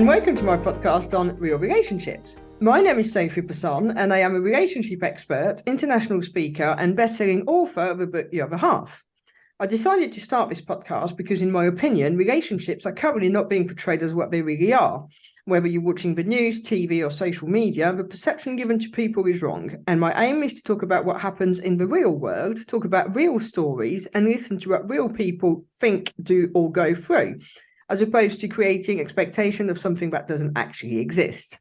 and welcome to my podcast on real relationships. My name is Sophie Passon, and I am a relationship expert, international speaker, and best-selling author of the book The Other Half. I decided to start this podcast because, in my opinion, relationships are currently not being portrayed as what they really are. Whether you're watching the news, TV, or social media, the perception given to people is wrong. And my aim is to talk about what happens in the real world, talk about real stories, and listen to what real people think, do, or go through, as opposed to creating expectation of something that doesn't actually exist.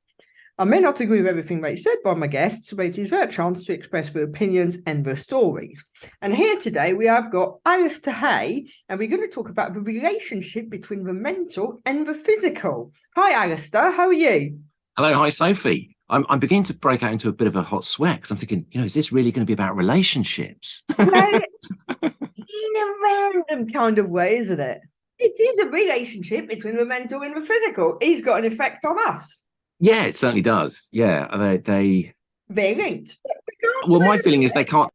I may not agree with everything that is said by my guests, but it is their chance to express their opinions and their stories. And here today we have got Alastair Hay, and we're going to talk about the relationship between the mental and the physical. Hi, Alastair. How are you? Hello. Hi, Sophie. I'm beginning to break out into a bit of a hot sweat because I'm thinking, is this really going to be about relationships? Well, in a random kind of way, isn't it? It is a relationship between the mental and the physical. It's got an effect on us. Yeah, it certainly does. Yeah, they They're linked. Well, my feeling is they can't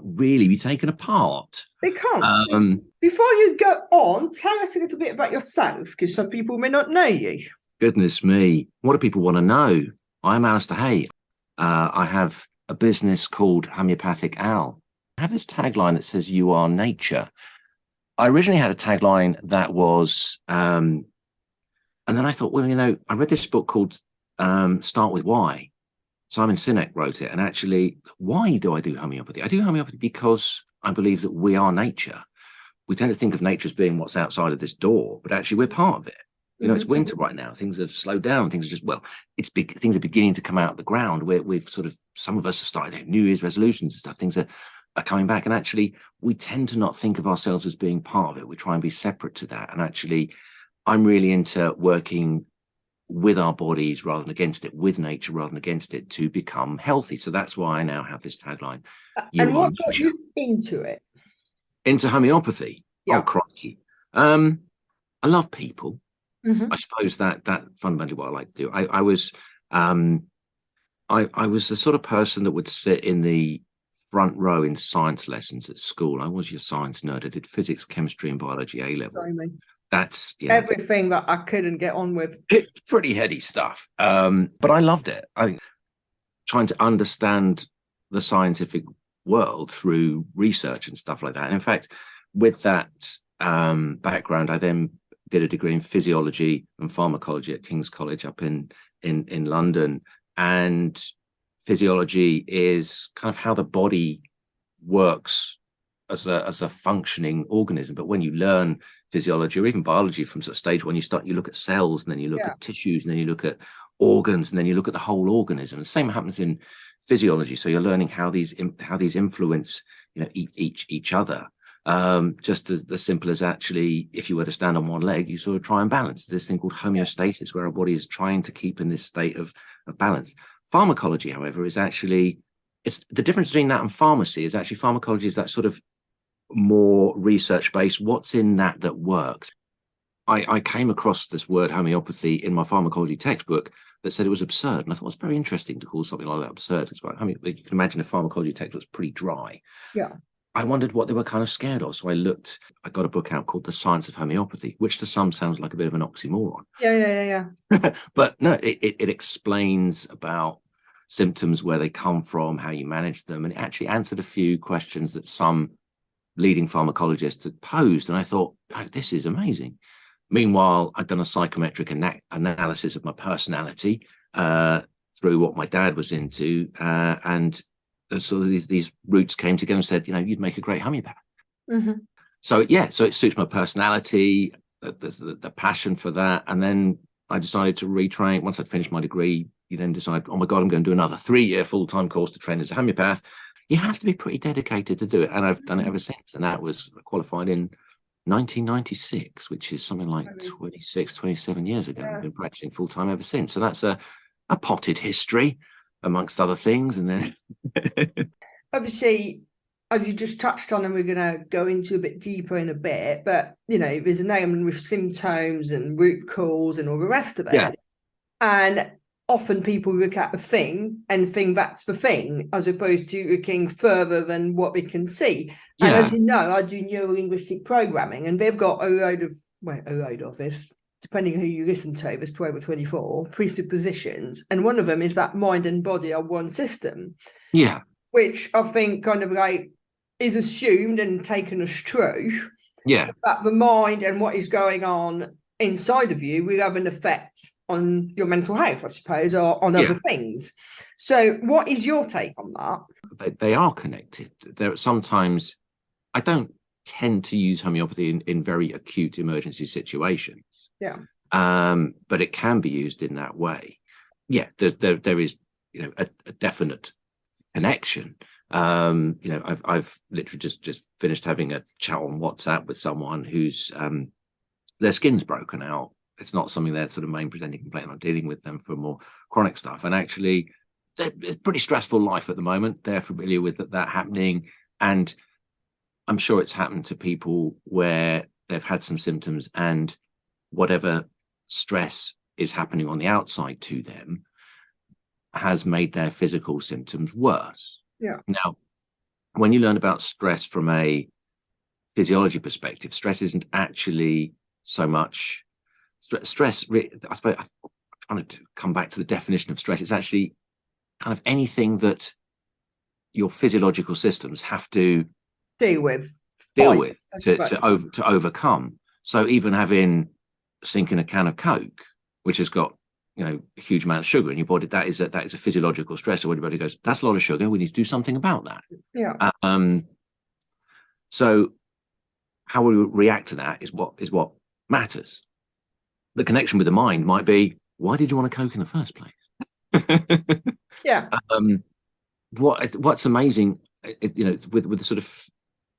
really be taken apart. They can't. So before you go on, tell us a little bit about yourself, because some people may not know you. Goodness me, what do people want to know? I'm Alastair Hay. I have a business called Homeopathic Al. I have this tagline that says, "You are nature." I originally had a tagline that was, and then I thought, well, I read this book called Start With Why. Simon Sinek wrote it. And actually, why do I do homeopathy? I do homeopathy because I believe that we are nature. We tend to think of nature as being what's outside of this door, but actually we're part of it. It's winter right now. Things have slowed down. Things are just, it's big. Things are beginning to come out of the ground. We've sort of, some of us have started New Year's resolutions and stuff. Things are coming back. And actually, we tend to not think of ourselves as being part of it. We try and be separate to that. And actually, I'm really into working with our bodies rather than against it, with nature rather than against it, to become healthy. So that's why I now have this tagline. And what got you into it? Into homeopathy? Yeah. Oh, crikey. I love people. I suppose that fundamentally what I like to do. I was the sort of person that would sit in the front row in science lessons at school. I was your science nerd. I did physics, chemistry, and biology A level. Sorry, mate. That's everything that I couldn't get on with. It's pretty heady stuff. But I loved it. I think trying to understand the scientific world through research and stuff like that. And in fact, with that background, I then did a degree in physiology and pharmacology at King's College up in London. And physiology is kind of how the body works as a functioning organism. But when you learn physiology or even biology from sort of stage one, you look at cells, and then you look at tissues, and then you look at organs, and then you look at the whole organism. And the same happens in physiology. So you're learning how these influence each other. Just as simple as, actually, if you were to stand on one leg, you sort of try and balance. There's this thing called homeostasis, where our body is trying to keep in this state of balance. Pharmacology, however, is actually, it's the difference between that and pharmacy is actually pharmacology is that sort of more research-based. What's in that works? I came across this word homeopathy in my pharmacology textbook that said it was absurd, and I thought it was very interesting to call something like that absurd. It's about, you can imagine a pharmacology text was pretty dry. Yeah. I wondered what they were kind of scared of, so I got a book out called The Science of Homeopathy, which to some sounds like a bit of an oxymoron. Yeah. But no, it explains about symptoms, where they come from, how you manage them, and it actually answered a few questions that some leading pharmacologists had posed. And I thought, this is amazing. Meanwhile, I'd done a psychometric analysis of my personality through what my dad was into, and so these roots came together and said, you'd make a great homeopath. So it suits my personality, the passion for that. And then I decided to retrain. Once I'd finished my degree, you then decide, oh my God, I'm going to do another 3-year full-time course to train as a homeopath. You have to be pretty dedicated to do it. And I've done it ever since. And that was qualified in 1996, which is something like 27 years ago. I've been practicing full-time ever since. So that's a potted history, amongst other things. And then obviously, as you just touched on, and we're going to go into a bit deeper in a bit, but there's an element with symptoms and root cause and all the rest of it. Yeah. And often people look at the thing and think that's the thing, as opposed to looking further than what we can see. And as you know, I do neuro-linguistic programming, and they've got a load of this. depending who you listen to, there's 12 or 24 presuppositions. And one of them is that mind and body are one system. Yeah. Which I think kind of like is assumed and taken as true. Yeah. That the mind and what is going on inside of you will have an effect on your mental health, I suppose, or on other things. So what is your take on that? They are connected. There sometimes, I don't tend to use homeopathy in very acute emergency situations. Yeah. But it can be used in that way. Yeah, there is, you know, a definite connection. You know, I've literally just finished having a chat on WhatsApp with someone who's their skin's broken out. It's not something they're sort of main presenting complaint. I'm dealing with them for more chronic stuff, and actually, it's a pretty stressful life at the moment. They're familiar with that happening, and I'm sure it's happened to people where they've had some symptoms, and whatever stress is happening on the outside to them has made their physical symptoms worse. Yeah. Now, when you learn about stress from a physiology perspective, stress isn't actually so much stress. I suppose I'm trying to come back to the definition of stress. It's actually kind of anything that your physiological systems have to deal with to overcome. So even having sinking a can of Coke, which has got, you know, a huge amount of sugar in your body, that is a physiological stress. So everybody goes, that's a lot of sugar, we need to do something about that. Yeah. So how we react to that is what matters. The connection with the mind might be, why did you want a Coke in the first place? Yeah. What's amazing, you know, with the sort of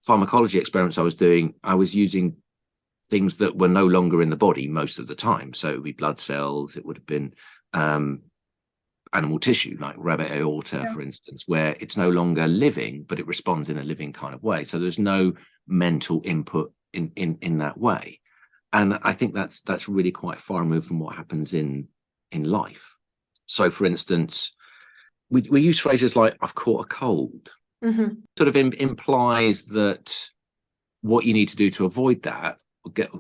pharmacology experiments I was doing, I was using things that were no longer in the body most of the time. So it would be blood cells, it would have been animal tissue, like rabbit aorta, for instance, where it's no longer living, but it responds in a living kind of way. So there's no mental input in that way. And I think that's really quite far removed from what happens in life. So, for instance, we use phrases like, I've caught a cold. Mm-hmm. Sort of implies that what you need to do to avoid that,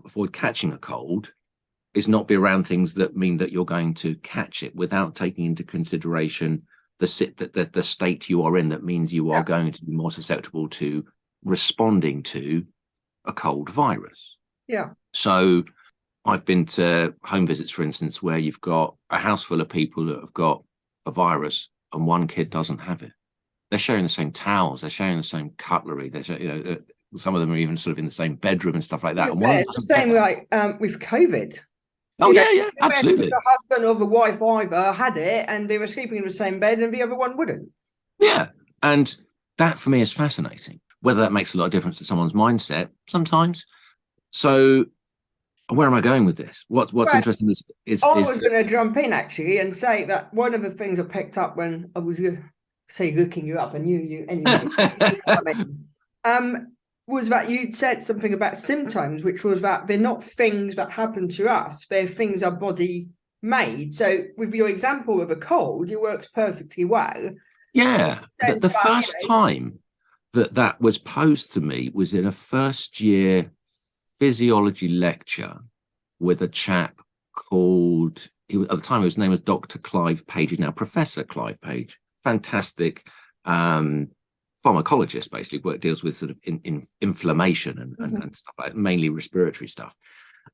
avoid catching a cold, is not be around things that mean that you're going to catch it, without taking into consideration the state you are in, that means you are going to be more susceptible to responding to a cold virus. Yeah. So I've been to home visits, for instance, where you've got a house full of people that have got a virus and one kid doesn't have it. They're sharing the same towels, they're sharing the same cutlery, some of them are even sort of in the same bedroom and stuff like that. Yeah, it's the same like with COVID. Oh, yeah, absolutely. The husband or the wife either had it and they were sleeping in the same bed and the other one wouldn't. Yeah. And that for me is fascinating. Whether that makes a lot of difference to someone's mindset, sometimes. So where am I going with this? What's interesting is I was going to jump in actually and say that one of the things I picked up when I was looking you up, and you anyway. Was that you'd said something about symptoms, which was that they're not things that happen to us, they're things our body made. So with your example of a cold, it works perfectly well. Yeah. The first time that was posed to me was in a first year physiology lecture with a chap called, at the time his name was Dr. Clive Page, he's now Professor Clive Page, fantastic pharmacologist, basically, where it deals with sort of inflammation and stuff like that, mainly respiratory stuff.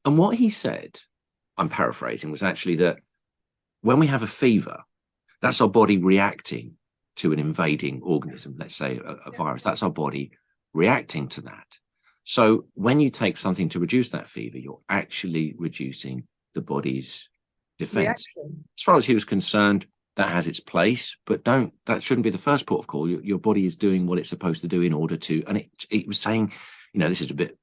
And what he said, I'm paraphrasing, was actually that when we have a fever, that's our body reacting to an invading organism, let's say a virus. That's our body reacting to that. So when you take something to reduce that fever, you're actually reducing the body's defense. Reaction. As far as he was concerned, that has its place, but that shouldn't be the first port of call. Your body is doing what it's supposed to do in order to, and it was saying, you know, this is a bit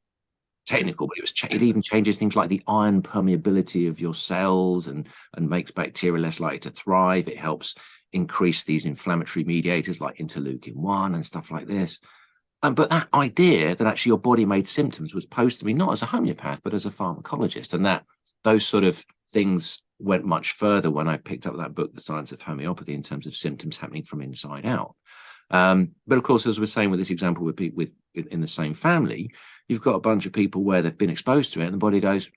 technical, but it even changes things like the iron permeability of your cells and makes bacteria less likely to thrive. It helps increase these inflammatory mediators like interleukin-1 and stuff like this. But that idea that actually your body made symptoms was posed to me not as a homeopath, but as a pharmacologist, and that those sort of things went much further when I picked up that book, The Science of Homeopathy, in terms of symptoms happening from inside out. But of course, as we're saying with this example with people in the same family, you've got a bunch of people where they've been exposed to it and the body goes,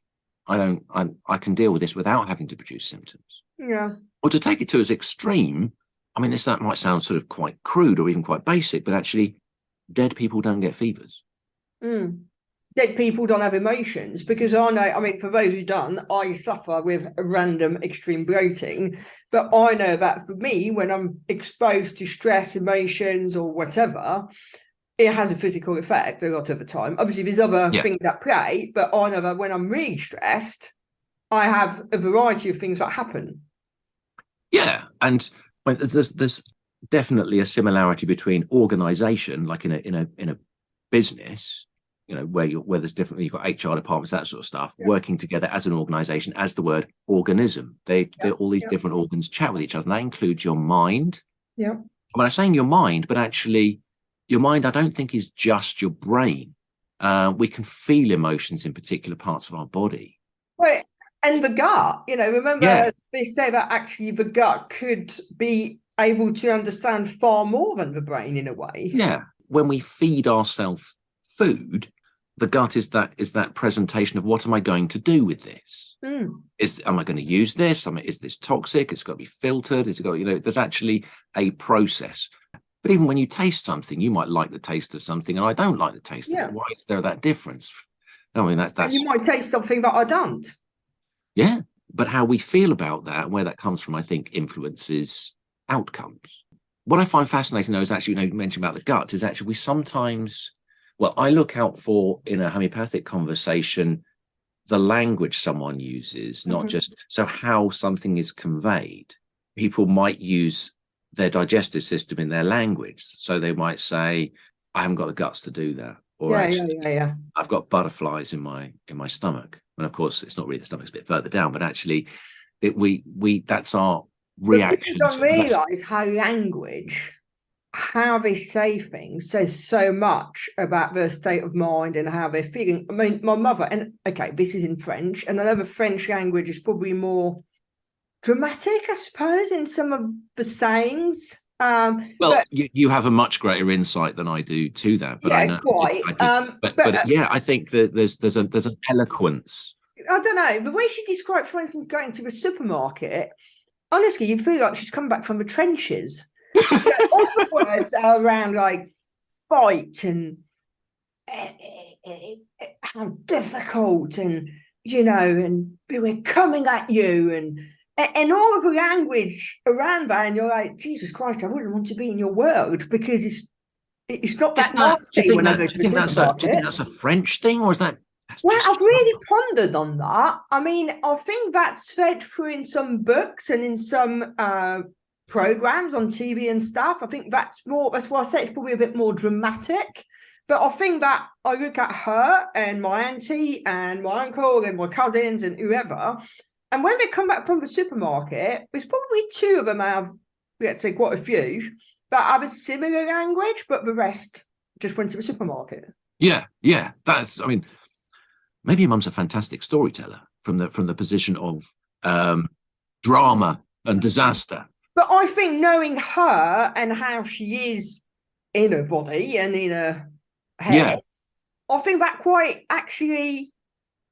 I can deal with this without having to produce symptoms. Yeah. Or to take it to its extreme, I mean, that might sound sort of quite crude or even quite basic, but actually dead people don't get fevers. Dead people don't have emotions, because I know, I mean, for those who don't, I suffer with random extreme bloating, but I know that for me, when I'm exposed to stress, emotions or whatever, it has a physical effect a lot of the time. Obviously, there's other things at play, but I know that when I'm really stressed, I have a variety of things that happen. Yeah, and there's definitely a similarity between organization, like in a business, you know, where there's different, you've got HR departments, that sort of stuff, working together as an organization, as the word organism. They're all these different organs chat with each other, and that includes your mind. Yeah. When I'm saying your mind, but actually your mind, I don't think is just your brain. We can feel emotions in particular parts of our body. Right. And the gut, you know, remember they say that actually the gut could be able to understand far more than the brain in a way. Yeah. When we feed ourselves food, the gut is that presentation of what am I going to do with this? Am I going to use this? Is this toxic? It's got to be filtered. Is it got, you know, there's actually a process. But even when you taste something, you might like the taste of something, and I don't like the taste of it. Why is there that difference? I mean, that's. And you might taste something that I don't. Yeah, but how we feel about that and where that comes from, I think, influences outcomes. What I find fascinating, though, is actually, you know, you mentioned about the gut, is actually we sometimes, well, I look out for, in a homeopathic conversation, the language someone uses, not just, so how something is conveyed. People might use their digestive system in their language. So they might say, I haven't got the guts to do that. Or I've got butterflies in my stomach. And of course, it's not really the stomach's a bit further down, but actually we that's our reaction. But people don't realise how language, how they say things, says so much about their state of mind and how they're feeling. I mean, my mother, and okay, this is in French, and I know the French language is probably more dramatic, I suppose, in some of the sayings. You have a much greater insight than I do to that, but I know quite. I think that there's an eloquence. I don't know, the way she described, for instance, going to the supermarket. Honestly, you feel like she's come back from the trenches. All the words are around like fight and how difficult, and you know, and we're coming at you, and all of the language around that, and you're like, Jesus Christ, I wouldn't want to be in your world, because it's not that nasty when I go to the supermarket. Do you think that's a French thing, or is that? Well, I've really pondered on that. I mean, I think that's fed through in some books and in some programs on TV and stuff. I think that's why I say it's probably a bit more dramatic. But I think that I look at her and my auntie and my uncle and my cousins and whoever, and when they come back from the supermarket, there's probably two of them out of, let's say, quite a few, that have a similar language, but the rest just went to the supermarket. Yeah. That's, I mean, maybe your mum's a fantastic storyteller from the position of drama and disaster. But I think knowing her and how she is in her body and in her head, I think that quite actually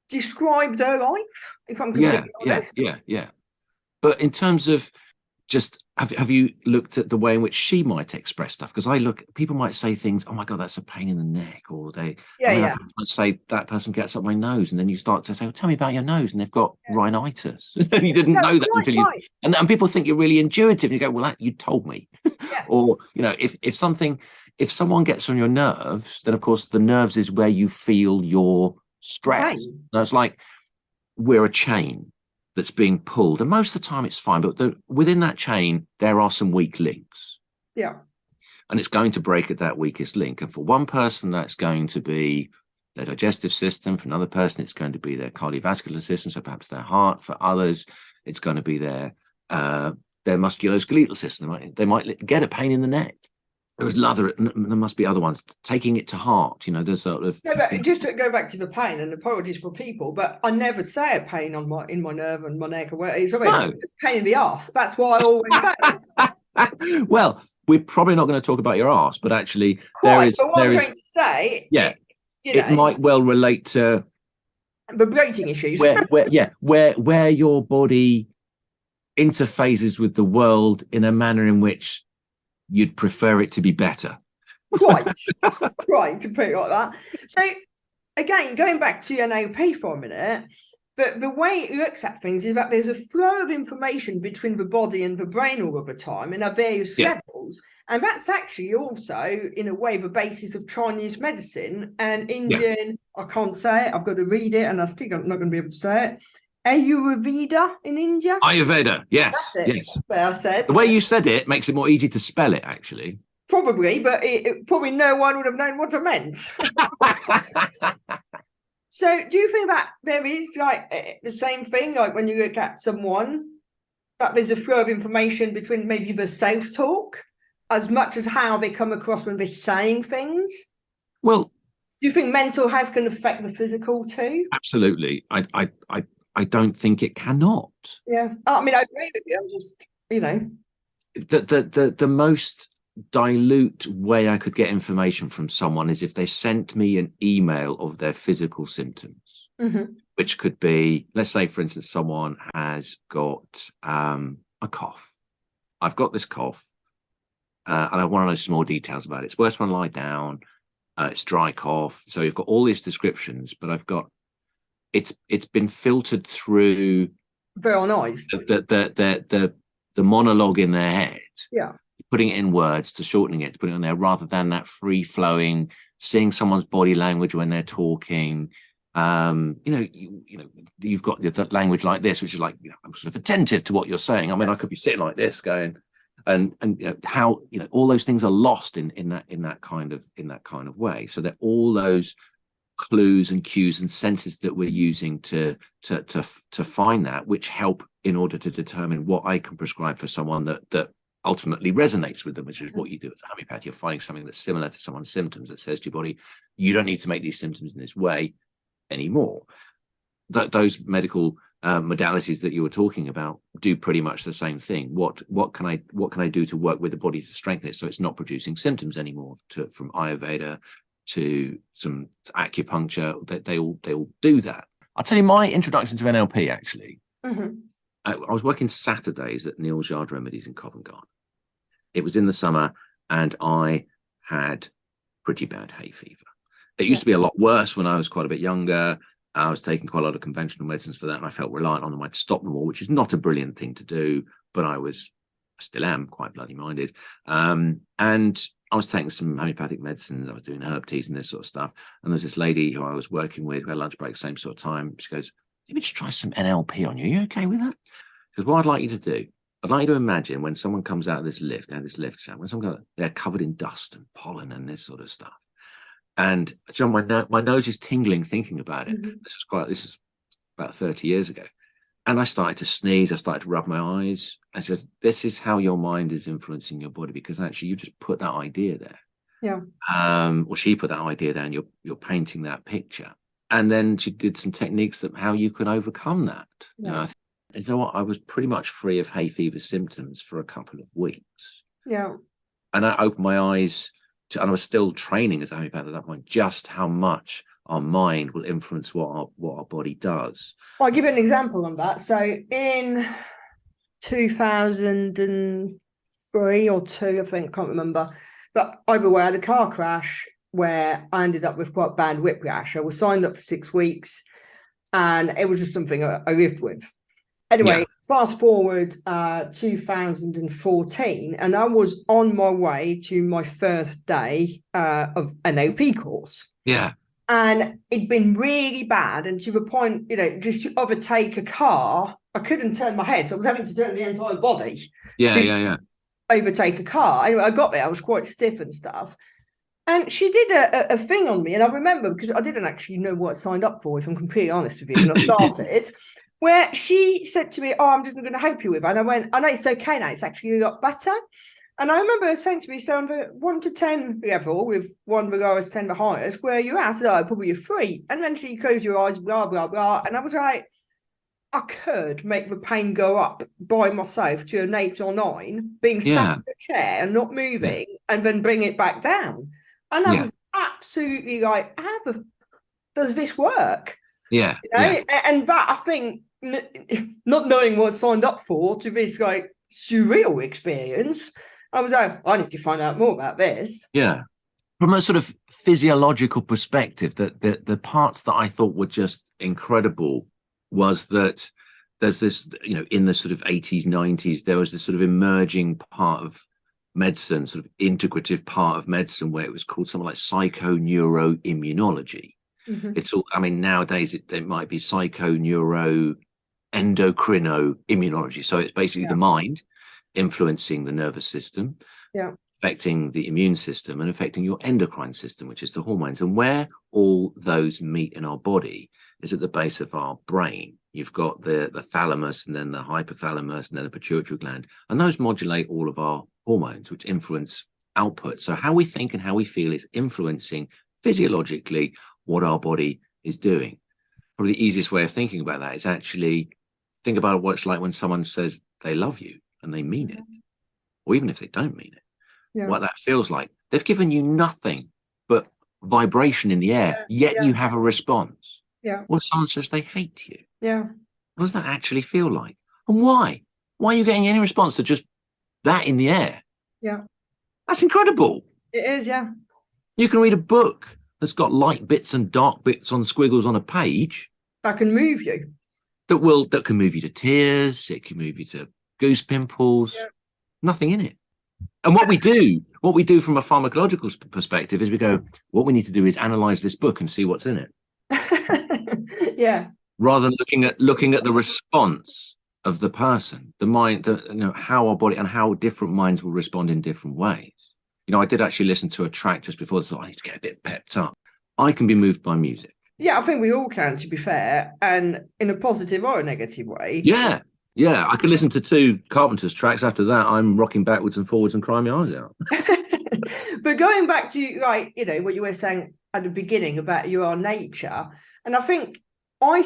described her life, if I'm completely honest. Yeah. But in terms of just, have you looked at the way in which she might express stuff? Because people might say things, oh my God, that's a pain in the neck, or they might say that person gets up my nose, and then you start to say, well, tell me about your nose, and they've got rhinitis. And you didn't know that until you, and people think you're really intuitive, and you go, well, you told me. Or, you know, if someone gets on your nerves, then of course the nerves is where you feel your stress. Now it's like we're a chain that's being pulled, and most of the time it's fine, but within that chain there are some weak links, and it's going to break at that weakest link. And for one person that's going to be their digestive system, for another person it's going to be their cardiovascular system, so perhaps their heart. For others it's going to be their musculoskeletal system. They might get a pain in the neck. There must be other ones, taking it to heart, you know, there's sort of. No, but just to go back to the pain, and apologies for people, but I never say a pain in my nerve and my neck, or where it's pain in the arse. That's what I always say. Well, we're probably not going to talk about your arse, but actually but what I'm trying to say, it might well relate to vibrating issues. where your body interfaces with the world in a manner in which you'd prefer it to be better. Right, to put it like that. So again, going back to NLP for a minute, the way it looks at things is that there's a flow of information between the body and the brain all of the time and at various levels. And that's actually also, in a way, the basis of Chinese medicine and Indian, I can't say it, I've got to read it, and I'm not going to be able to say it. Ayurveda in India? Ayurveda, yes. Yes. Well, I said. The way you said it makes it more easy to spell it, actually. Probably, but probably no one would have known what I meant. So do you think that there is like the same thing, like when you look at someone, that there's a flow of information between maybe the self-talk as much as how they come across when they're saying things? Well, do you think mental health can affect the physical too? Absolutely. I don't think it cannot. Yeah. I mean, I agree with you. I'm just, The most dilute way I could get information from someone is if they sent me an email of their physical symptoms, which could be, let's say, for instance, someone has got a cough. I've got this cough, and I want to know some more details about it. It's worse when I lie down. It's dry cough. So you've got all these descriptions, but I've got it's been filtered through very nice the monologue in their head. Yeah. Putting it in words, to shortening it, to putting it on there, rather than that free flowing, seeing someone's body language when they're talking. You've got the language like this, which is like, I'm sort of attentive to what you're saying. I mean, I could be sitting like this, going, and how all those things are lost in that kind of way. So that all those clues and cues and senses that we're using to find that, which help in order to determine what I can prescribe for someone that ultimately resonates with them, which is what you do as a homeopath. You're finding something that's similar to someone's symptoms that says to your body, you don't need to make these symptoms in this way anymore. Those medical modalities that you were talking about do pretty much the same thing. What can I do to work with the body to strengthen it so it's not producing symptoms anymore? From Ayurveda to some acupuncture, that they all do that. I'll tell you my introduction to NLP actually. I was working Saturdays at Neil's Yard Remedies in Covent Garden. It was in the summer and I had pretty bad hay fever. It used to be a lot worse when I was quite a bit younger. I was taking quite a lot of conventional medicines for that, and I felt reliant on them. I'd stop them all, which is not a brilliant thing to do, but I still am quite bloody minded. And I was taking some homeopathic medicines. I was doing herb teas and this sort of stuff. And there's this lady who I was working with, we had lunch break, same sort of time. She goes, let me just try some NLP on you. Are you okay with that? Because what I'd like you to do, I'd like you to imagine when someone comes out of this lift, when someone they're covered in dust and pollen and this sort of stuff. And John, my nose is tingling thinking about it. This is about 30 years ago. And I started to sneeze. I started to rub my eyes. I said, this is how your mind is influencing your body, because actually you just put that idea there. Yeah. Or she put that idea there, and you're painting that picture. And then she did some techniques that how you can overcome that. Yeah. You know what? I was pretty much free of hay fever symptoms for a couple of weeks. Yeah. And I opened my eyes and I was still training as a homeopath at that point, just how much our mind will influence what our body does. I'll give you an example on that. So in 2003 or two, I think, can't remember, but either way, I had a car crash where I ended up with quite bad whiplash. I was signed up for 6 weeks and it was just something I lived with. Anyway, fast forward 2014, and I was on my way to my first day of an OP course. Yeah. And it'd been really bad. And to the point, just to overtake a car, I couldn't turn my head. So I was having to turn the entire body to overtake a car. Anyway, I got there. I was quite stiff and stuff. And she did a thing on me. And I remember, because I didn't actually know what I signed up for, if I'm completely honest with you, when I started, where she said to me, I'm just going to help you with it. And I went, I know it's okay now. It's actually a lot better. And I remember her saying to me, so on the 1 to 10 level, with 1 the lowest, 10 the highest, where you at? I said, probably a 3. And then she closed your eyes, blah, blah, blah. And I was like, I could make the pain go up by myself to an 8 or 9, being sat in a chair and not moving, and then bring it back down. And I was absolutely like, how does this work? Yeah. You know? Yeah. And that, I think, not knowing what I signed up for to this like surreal experience, I was like, I need to find out more about this. Yeah. From a sort of physiological perspective, the parts that I thought were just incredible was that there's this, in the sort of 80s, 90s, there was this sort of emerging part of medicine, sort of integrative part of medicine, where it was called something like psychoneuroimmunology. Mm-hmm. It's all, I mean, nowadays it might be psychoneuroendocrinoimmunology. So it's basically the mind influencing the nervous system, affecting the immune system, and affecting your endocrine system, which is the hormones. And where all those meet in our body is at the base of our brain. You've got the thalamus, and then the hypothalamus, and then the pituitary gland, and those modulate all of our hormones, which influence output. So how we think and how we feel is influencing physiologically what our body is doing. Probably the easiest way of thinking about that is actually think about what it's like when someone says they love you and they mean it, or even if they don't mean it. What that feels like. They've given you nothing but vibration in the air, yet you have a response. Or if someone says they hate you, what does that actually feel like? And why? Why are you getting any response to just that in the air? That's incredible. It is, You can read a book that's got light bits and dark bits on squiggles on a page. That can move you. That can move you to tears. It can move you to goose pimples. Nothing in it. And what we do from a pharmacological perspective is we go, what we need to do is analyze this book and see what's in it. Rather than looking at the response of the person, the mind, how our body and how different minds will respond in different ways. I did actually listen to a track just before, so I need to get a bit pepped up. I can be moved by music. Yeah, I think we all can, to be fair, and in a positive or a negative way. Yeah, I could listen to 2 Carpenters tracks. After that, I'm rocking backwards and forwards and crying my eyes out. But going back to, what you were saying at the beginning about your nature, and I think I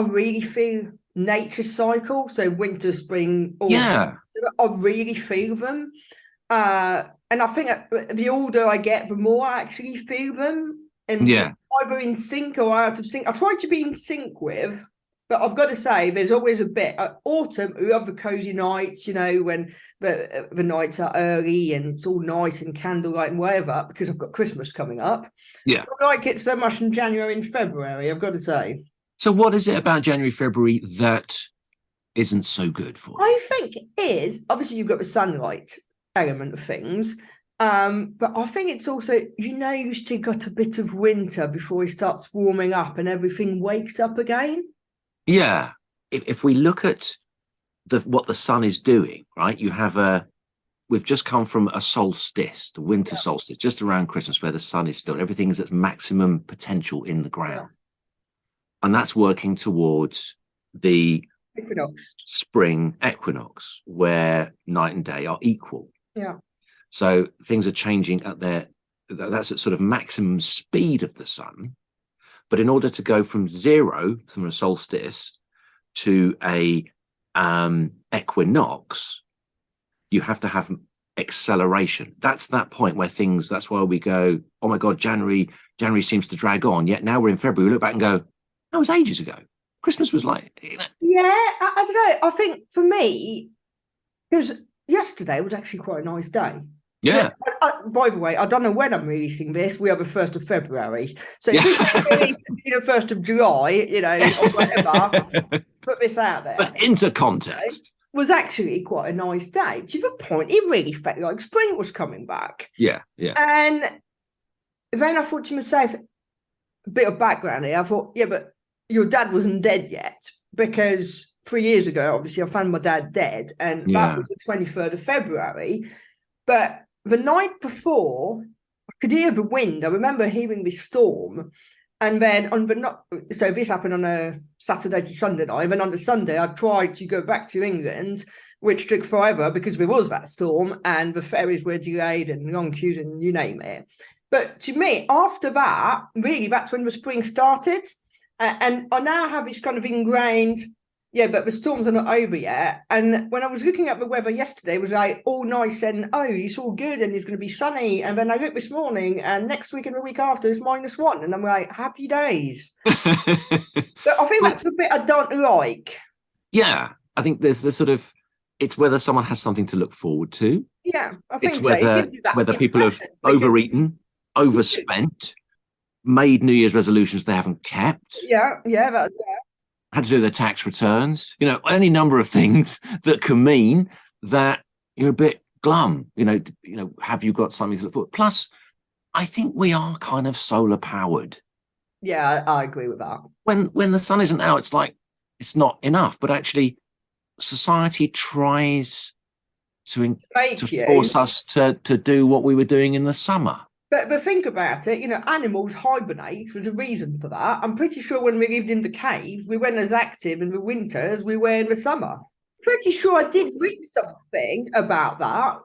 really feel nature's cycle. So winter, spring, autumn. I really feel them. And I think the older I get, the more I actually feel them. And either in sync or out of sync. I try to be in sync with, but I've got to say, there's always a bit. Autumn, we have the cozy nights, when the nights are early and it's all nice and candlelight and whatever, because I've got Christmas coming up. I like it so much in January and February, I've got to say. So what is it about January, February that isn't so good for you? I think it is, obviously you've got the sunlight element of things. But I think it's also, you still got a bit of winter before it starts warming up and everything wakes up again. Yeah. If we look at what the sun is doing, right? We've just come from a solstice, the winter solstice, just around Christmas, where the sun is still, everything is at maximum potential in the ground. And that's working towards the spring equinox, where night and day are equal. So things are changing that's at sort of maximum speed of the sun. But in order to go from zero, from a solstice, to a equinox, you have to have acceleration. That's that point where that's why we go, oh my God, January seems to drag on. Yet now we're in February, we look back and go, that was ages ago. Christmas was like... Yeah, I don't know. I think for me, because yesterday was actually quite a nice day. Yeah. By the way, I don't know when I'm releasing this. We are the 1st of February. So if it's released, 1st of July, or whatever, put this out there. But into context. Was actually quite a nice day. To the point, it really felt like spring was coming back. Yeah. And then I thought to myself, a bit of background here, I thought, but your dad wasn't dead yet, because 3 years ago, obviously, I found my dad dead, and that was the 23rd of February. But the night before, I could hear the wind. I remember hearing this storm. And then so this happened on a Saturday to Sunday night. And then on the Sunday, I tried to go back to England, which took forever because there was that storm and the ferries were delayed and long queues and you name it. But to me, after that, really, that's when the spring started. And I now have this kind of ingrained Yeah, but the storms are not over yet. And when I was looking at the weather yesterday, it was like all nice and it's all good and it's going to be sunny. And then I looked this morning and next week and the week after is -1. And I'm like, happy days. But I think that's the bit I don't like. Yeah, I think there's the sort of, it's whether someone has something to look forward to. Yeah, I think It's so. It gives you that whether people have impression. overeaten, overspent, made New Year's resolutions they haven't kept. Yeah, that's Had to do their tax returns, any number of things that can mean that you're a bit glum. Have you got something to look forward? Plus, I think we are kind of solar powered. Yeah, I agree with that. When the sun isn't out, it's like it's not enough. But actually, society tries to force us to do what we were doing in the summer. But think about it, animals hibernate. There's a reason for that. I'm pretty sure when we lived in the cave, we weren't as active in the winter as we were in the summer. Pretty sure I did read something about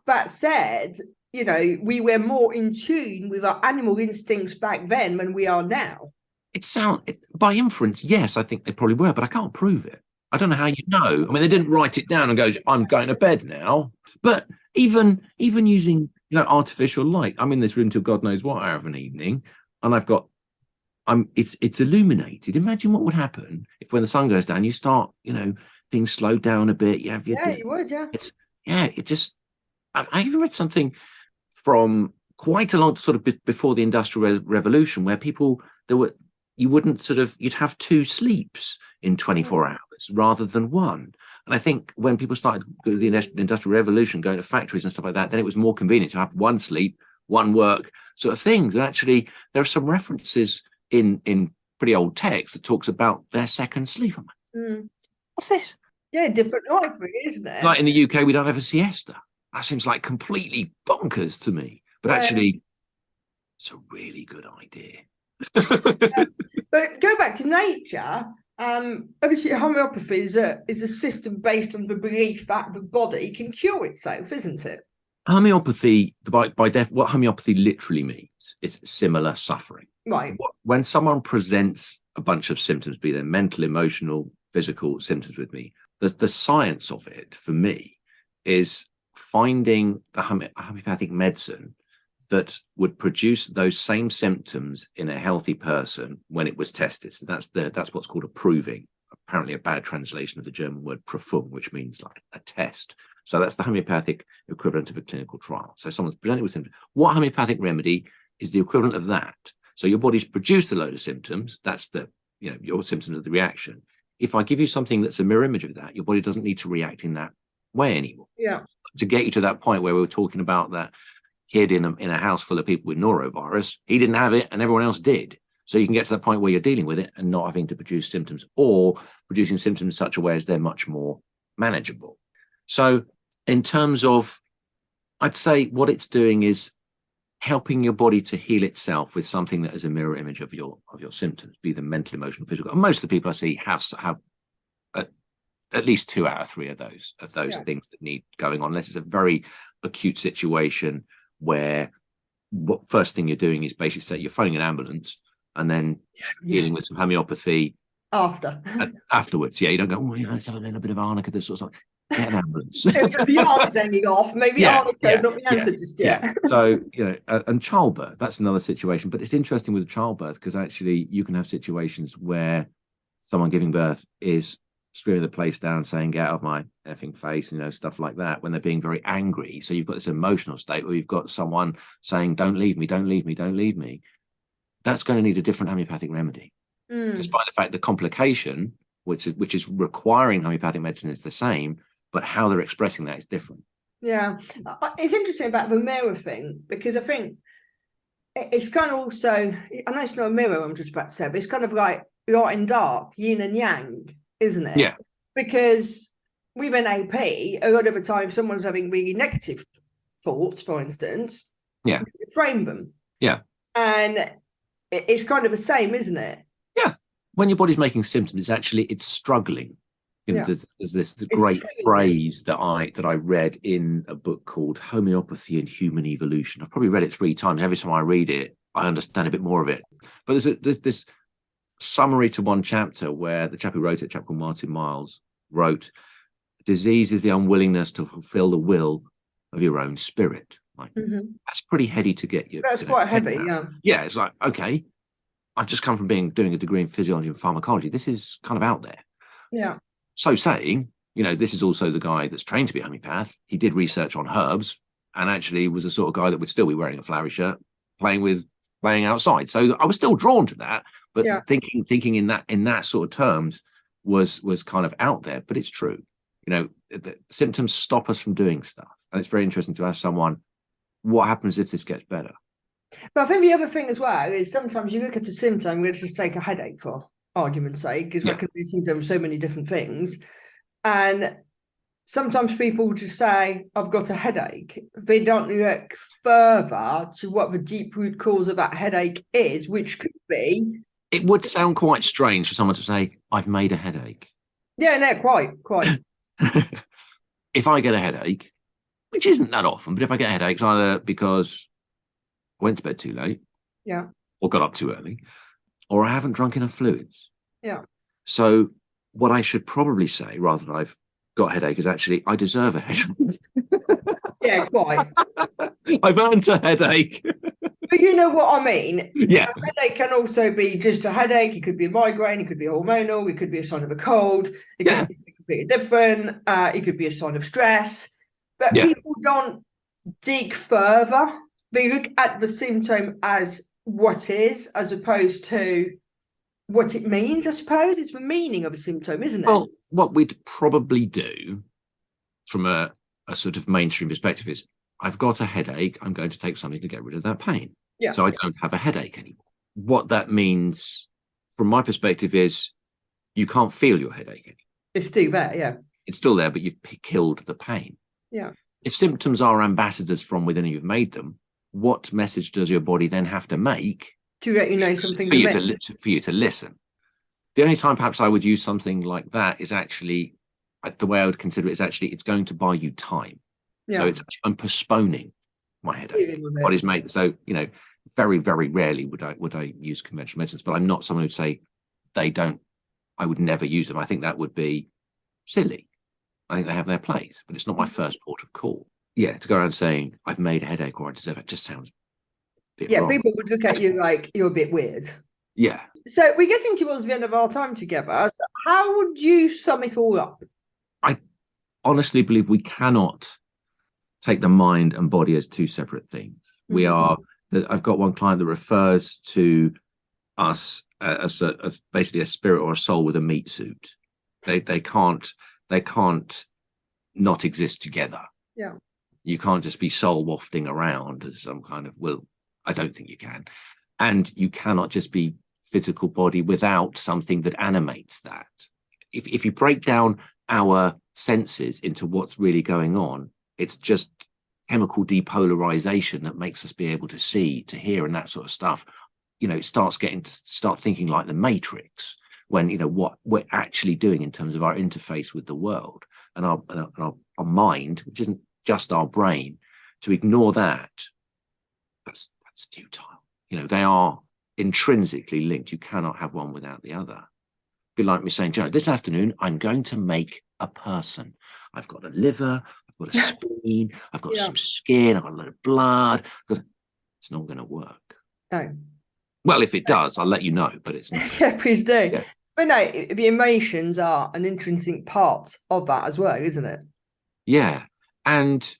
that said, we were more in tune with our animal instincts back then than we are now. By inference, yes, I think they probably were, but I can't prove it. I don't know how you know. I mean, they didn't write it down and go, I'm going to bed now. But even using artificial light. I'm in this room till God knows what hour of an evening, and it's illuminated. Imagine what would happen if when the sun goes down, you start, things slow down a bit. You would, yeah. I even read something from quite a long sort of before the Industrial Revolution where you'd have 2 sleeps in 24 hours rather than 1. And I think when people started the Industrial Revolution, going to factories and stuff like that, then it was more convenient to have 1 sleep, 1 work sort of things. And actually, there are some references in pretty old text that talks about their second sleep. I'm like, what's this? Yeah, different life, isn't it? Like in the UK, we don't have a siesta. That seems like completely bonkers to me. But actually, it's a really good idea. But go back to nature. Obviously, homeopathy is a system based on the belief that the body can cure itself, isn't it? Homeopathy, what homeopathy literally means is similar suffering. Right. When someone presents a bunch of symptoms, be they mental, emotional, physical symptoms with me, the science of it for me is finding the homeopathic medicine that would produce those same symptoms in a healthy person when it was tested. So that's what's called a proving. Apparently a bad translation of the German word Prüfung, which means like a test. So that's the homeopathic equivalent of a clinical trial. So someone's presented with symptoms. What homeopathic remedy is the equivalent of that? So your body's produced a load of symptoms. That's your symptoms of the reaction. If I give you something that's a mirror image of that, your body doesn't need to react in that way anymore. Yeah. To get you to that point where we were talking about that kid in a house full of people with norovirus, he didn't have it and everyone else did. So you can get to the point where you're dealing with it and not having to produce symptoms, or producing symptoms in such a way as they're much more manageable. So in terms of, I'd say what it's doing is helping your body to heal itself with something that is a mirror image of your symptoms, be them mental, emotional, physical. And most of the people I see have at least 2 out of 3 of those things that need going on, unless it's a very acute situation where what first thing you're doing is basically say you're phoning an ambulance and then dealing with some homeopathy afterwards. Yeah, you don't go, let's have a little bit of arnica, this sort of stuff. Get an ambulance. The arm is hanging off. Maybe arnica is not the answer just yet. Yeah. So, and childbirth, that's another situation. But it's interesting with childbirth because actually you can have situations where someone giving birth is screaming the place down, saying, get out of my effing face, stuff like that, when they're being very angry. So you've got this emotional state where you've got someone saying, don't leave me, don't leave me, don't leave me. That's going to need a different homeopathic remedy. Despite the fact the complication, which is requiring homeopathic medicine, is the same, but how they're expressing that is different. Yeah. It's interesting about the mirror thing, because I think it's kind of also, I know it's not a mirror I'm just about to say, but it's kind of like light and dark, yin and yang, isn't it? Yeah. Because with an AP, a lot of the time someone's having really negative thoughts, for instance, you frame them. Yeah. And it's kind of the same, isn't it? Yeah. When your body's making symptoms, it's struggling. There's this great phrase that I read in a book called Homeopathy and Human Evolution. I've probably read it 3 times. Every time I read it, I understand a bit more of it. But there's this summary to one chapter where the chap who wrote it, a chap called Martin Miles, wrote, "Disease is the unwillingness to fulfill the will of your own spirit." Like, that's pretty heady to get you. That's quite heavy, yeah. Yeah, it's like, okay, I've just come from doing a degree in physiology and pharmacology. This is kind of out there. Yeah. So saying, this is also the guy that's trained to be a homeopath. He did research on herbs and actually was the sort of guy that would still be wearing a flowery shirt, playing outside. So I was still drawn to that, but thinking in that sort of terms was kind of out there. But it's true. The symptoms stop us from doing stuff. And it's very interesting to ask someone, what happens if this gets better? But I think the other thing as well is sometimes you look at a symptom, let's just take a headache for argument's sake, because that can be a symptom of so many different things. And sometimes people just say, I've got a headache. They don't look further to what the deep root cause of that headache is, which could be... It would sound quite strange for someone to say, I've made a headache. Yeah, no, quite. If I get a headache, which isn't that often, but if I get a headache, it's either because I went to bed too late, or got up too early, or I haven't drunk enough fluids. Yeah. So what I should probably say, rather than I've got a headache, is actually I deserve a headache. Yeah, quite. I've earned a headache. But you know what I mean? Yeah. A headache can also be just a headache. It could be a migraine. It could be hormonal. It could be a sign of a cold. It could be completely different. It could be a sign of stress. But people don't dig further. They look at the symptom as what is, as opposed to what it means, I suppose. It's the meaning of a symptom, isn't it? Well, what we'd probably do from a sort of mainstream perspective is, I've got a headache, I'm going to take something to get rid of that pain. Yeah. So I don't have a headache anymore. What that means, from my perspective, is you can't feel your headache anymore. It's still there, yeah. It's still there, but you've killed the pain. Yeah. If symptoms are ambassadors from within and you've made them, what message does your body then have to make to let you know something for you to listen? The only time perhaps I would use something like that is actually, the way I would consider it is actually, it's going to buy you time. Yeah. So I'm postponing my headache. Body's made. So, very, very rarely would I use conventional medicines, but I'm not someone who'd say I would never use them. I think that would be silly. I think they have their place, but it's not my first port of call. Yeah, to go around saying I've made a headache or I deserve it just sounds a bit wrong. People would look at you like you're a bit weird. Yeah. So we're getting towards the end of our time together. So how would you sum it all up? I honestly believe we cannot take the mind and body as two separate things. I've got one client that refers to us as basically a spirit or a soul with a meat suit. They can't not exist together. Yeah. You can't just be soul wafting around as some kind of I don't think you can. And you cannot just be physical body without something that animates that. If you break down our senses into what's really going on, it's just chemical depolarization that makes us be able to see, to hear, and that sort of stuff. It start thinking like the Matrix, when what we're actually doing in terms of our interface with the world and our mind, which isn't just our brain. To ignore that's futile. They are intrinsically linked. You cannot have one without the other. Be like me saying, this afternoon I'm going to make a person. I've got a liver, I've got a spleen, I've got some skin, I've got a lot of blood. It's not going to work. No. Well, if it does, I'll let you know, but it's not. Yeah, please do. Yeah. But no, the emotions are an intrinsic part of that as well, isn't it? Yeah. And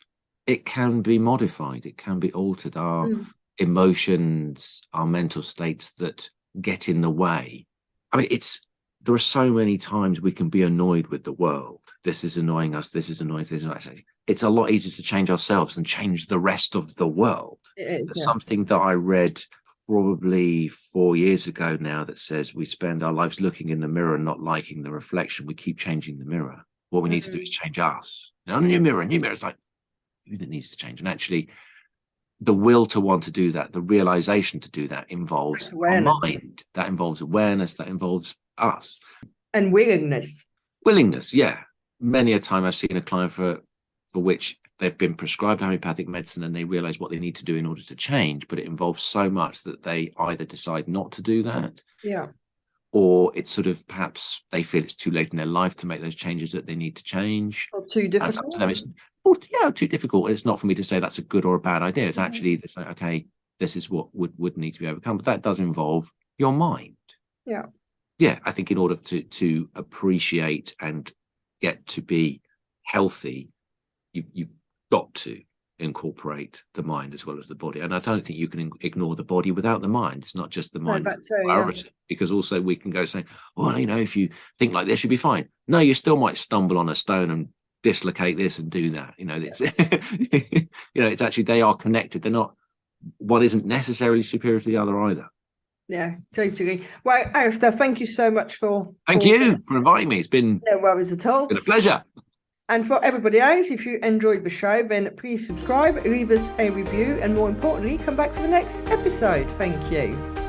it can be modified. It can be altered. Our emotions, our mental states that get in the way. I mean, there are so many times we can be annoyed with the world. This is annoying us. This is annoying. This is annoying. It's a lot easier to change ourselves than change the rest of the world. It is, There's something that I read probably 4 years ago now that says we spend our lives looking in the mirror and not liking the reflection. We keep changing the mirror. What we need to do is change us. A new mirror. It's like, who that needs to change? And actually, the will to want to do that, the realization to do that involves our mind. That involves awareness. That involves us. And willingness. Willingness, yeah. Many a time I've seen a client for which they've been prescribed homeopathic medicine and they realize what they need to do in order to change, but it involves so much that they either decide not to do that, or it's sort of perhaps they feel it's too late in their life to make those changes that they need to change. Or too That's up difficult. to them. It's too difficult. It's not for me to say that's a good or a bad idea. It's actually it's like, okay, this is what would need to be overcome. But that does involve your mind. Yeah. Yeah, I think in order to appreciate and get to be healthy, you've got to incorporate the mind as well as the body. And I don't think you can ignore the body without the mind. It's not just the mind priority, because also we can go saying, well, if you think like this, you'll be fine. No, you still might stumble on a stone and dislocate this and do that. It's it's actually, they are connected. They're not, one isn't necessarily superior to the other either. Yeah, totally. Well, Alastair, thank you so much for inviting me. It's been no worries at all. Been a pleasure. And for everybody else, if you enjoyed the show, then please subscribe, leave us a review, and more importantly, come back for the next episode. Thank you.